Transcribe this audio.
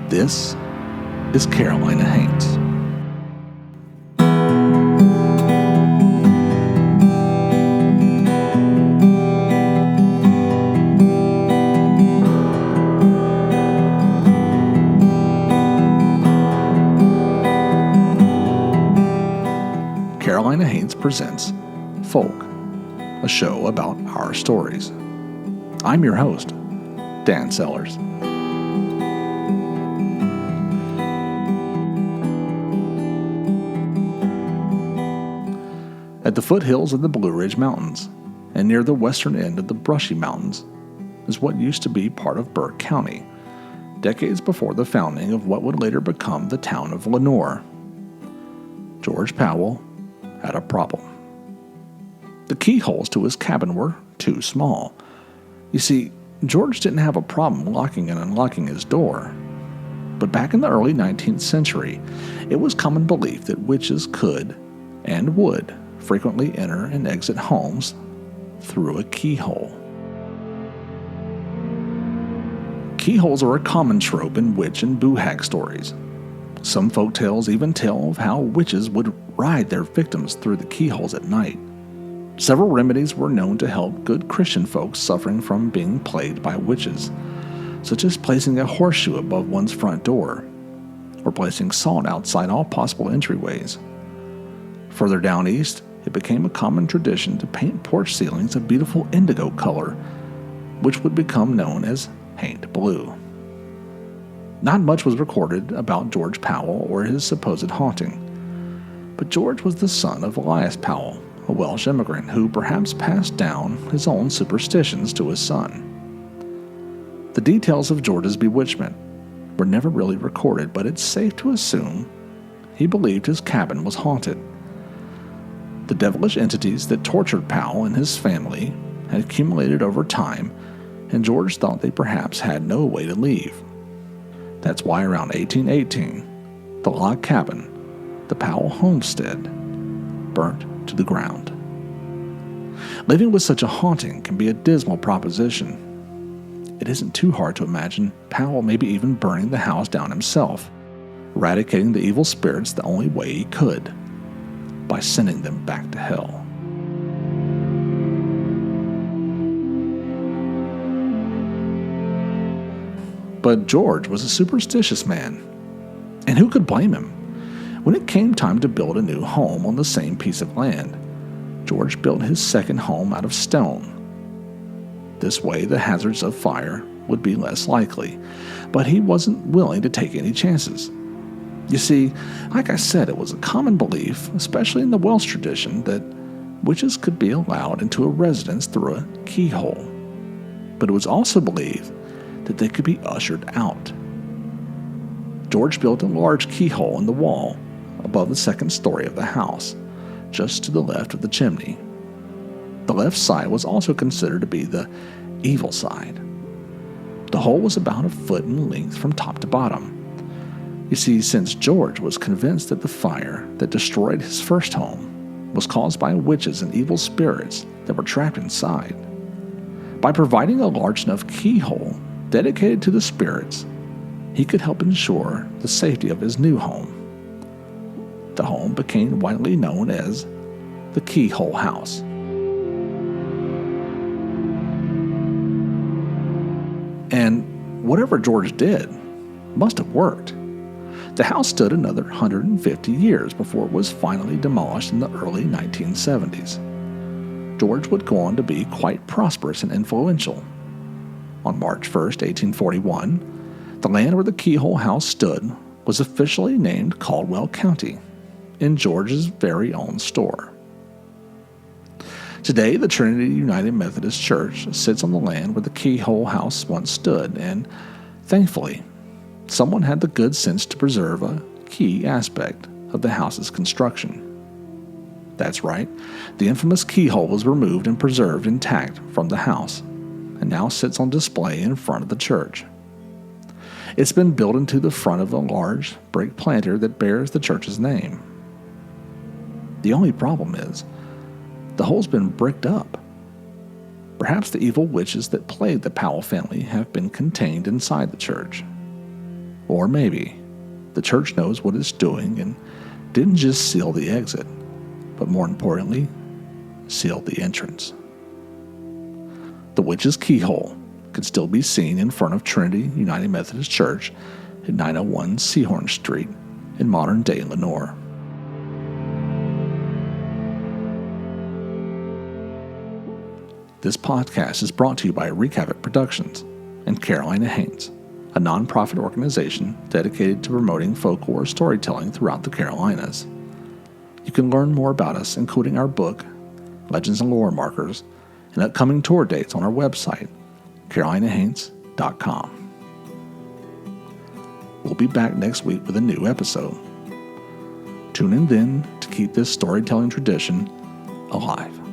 This is Carolina Haints. Carolina Haints presents Folk, a show about our stories. I'm your host, Dan Sellers. At the foothills of the Blue Ridge Mountains, and near the western end of the Brushy Mountains, is what used to be part of Burke County, decades before the founding of what would later become the town of Lenoir. George Powell had a problem. The keyholes to his cabin were too small. You see, George didn't have a problem locking and unlocking his door. But back in the early 19th century, it was common belief that witches could and would frequently enter and exit homes through a keyhole. Keyholes are a common trope in witch and boo-hag stories. Some folktales even tell of how witches would ride their victims through the keyholes at night. Several remedies were known to help good Christian folks suffering from being plagued by witches, such as placing a horseshoe above one's front door, or placing salt outside all possible entryways. Further down east, it became a common tradition to paint porch ceilings a beautiful indigo color, which would become known as Haint Blue. Not much was recorded about George Powell or his supposed haunting, but George was the son of Elias Powell, a Welsh immigrant who perhaps passed down his own superstitions to his son. The details of George's bewitchment were never really recorded, but it's safe to assume he believed his cabin was haunted. The devilish entities that tortured Powell and his family had accumulated over time, and George thought they perhaps had no way to leave. That's why around 1818, the log cabin, the Powell homestead, burnt to the ground. Living with such a haunting can be a dismal proposition. It isn't too hard to imagine Powell maybe even burning the house down himself, eradicating the evil spirits the only way he could, by sending them back to hell. But George was a superstitious man, and who could blame him? When it came time to build a new home on the same piece of land, George built his second home out of stone. This way, the hazards of fire would be less likely, but he wasn't willing to take any chances. You see, like I said, it was a common belief, especially in the Welsh tradition, that witches could be allowed into a residence through a keyhole. But it was also believed that they could be ushered out. George built a large keyhole in the wall above the second story of the house, just to the left of the chimney. The left side was also considered to be the evil side. The hole was about a foot in length from top to bottom. You see, since George was convinced that the fire that destroyed his first home was caused by witches and evil spirits that were trapped inside, by providing a large enough keyhole dedicated to the spirits, he could help ensure the safety of his new home. The home became widely known as the Keyhole House. And whatever George did must have worked. The house stood another 150 years before it was finally demolished in the early 1970s. George would go on to be quite prosperous and influential. On March 1st, 1841, the land where the Keyhole House stood was officially named Caldwell County, in George's very own store. Today, the Trinity United Methodist Church sits on the land where the Keyhole House once stood, and thankfully, someone had the good sense to preserve a key aspect of the house's construction. That's right, the infamous keyhole was removed and preserved intact from the house, and now sits on display in front of the church. It's been built into the front of a large brick planter that bears the church's name. The only problem is, the hole's been bricked up. Perhaps the evil witches that plagued the Powell family have been contained inside the church. Or maybe the church knows what it's doing and didn't just seal the exit, but more importantly, sealed the entrance. The Witches Keyhole can still be seen in front of Trinity United Methodist Church at 901 Seahorn Street in modern-day Lenoir. This podcast is brought to you by Wreak Havoc Productions and Carolina Haints, a nonprofit organization dedicated to promoting folklore storytelling throughout the Carolinas. You can learn more about us, including our book, Legends and Lore Markers, and upcoming tour dates on our website, carolinahaints.com. We'll be back next week with a new episode. Tune in then to keep this storytelling tradition alive.